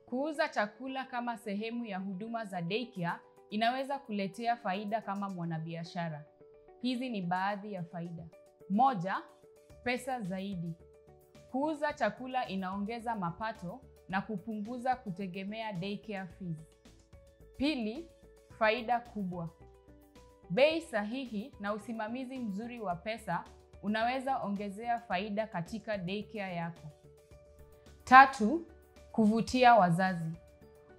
Kuuza chakula kama sehemu ya huduma za daycare inaweza kuletea faida kama mwanabiashara. Hizi ni baadhi ya faida. 1. Pesa zaidi. Kuuza chakula inaongeza mapato na kupunguza kutegemea daycare fees. 2. Faida kubwa. Bei sahihi na usimamizi mzuri wa pesa unaweza ongezea faida katika daycare yako. 3. Kuvutia wazazi.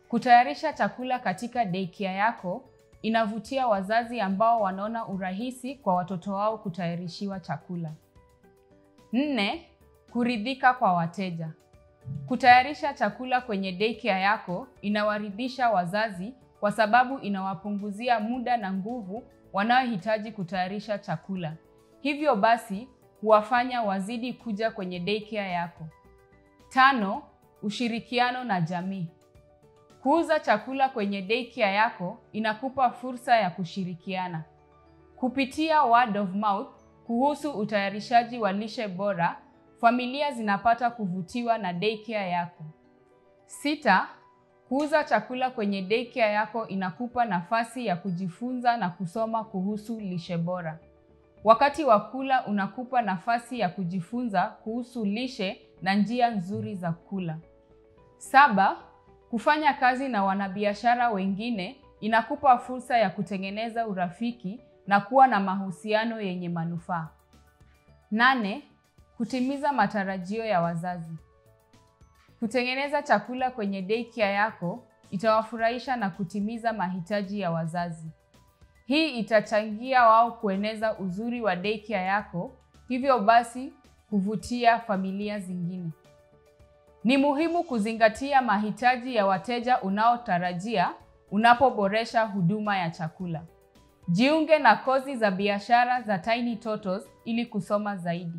Kutayarisha chakula katika daycare yako inavutia wazazi ambao wanaona urahisi kwa watoto wao kutayarishiwa chakula. 4. Kuridhika kwa wateja. Kutayarisha chakula kwenye daycare yako inawaridhisha wazazi kwa sababu inawapunguzia muda na nguvu wanaohitaji kutayarisha chakula. Hivyo basi, huwafanya wazidi kuja kwenye daycare yako. 5. Ushirikiano na jamii. Kuuza chakula kwenye daycare yako inakupa fursa ya kushirikiana. Kupitia word of mouth kuhusu utayarishaji wa lishe bora, familia zinapata kuvutiwa na daycare yako. 6. Kuuza chakula kwenye daycare yako inakupa nafasi ya kujifunza na kusoma kuhusu lishe bora. Wakati wa kula unakupa nafasi ya kujifunza kuhusu lishe na njia nzuri za kula. 7. Kufanya kazi na wanabiashara wengine inakupa fursa ya kutengeneza urafiki na kuwa na mahusiano yenye manufaa. 8. Kutimiza matarajio ya wazazi. Kutengeneza chakula kwenye daycare yako itawafurahisha na kutimiza mahitaji ya wazazi. Hii itachangia wao kueneza uzuri wa daycare yako, hivyo basi kuvutia familia zingine. Ni muhimu kuzingatia mahitaji ya wateja unaotarajia unapoboresha huduma ya chakula. Jiunge na kozi za biashara za Tiny Turtles ili kusoma zaidi.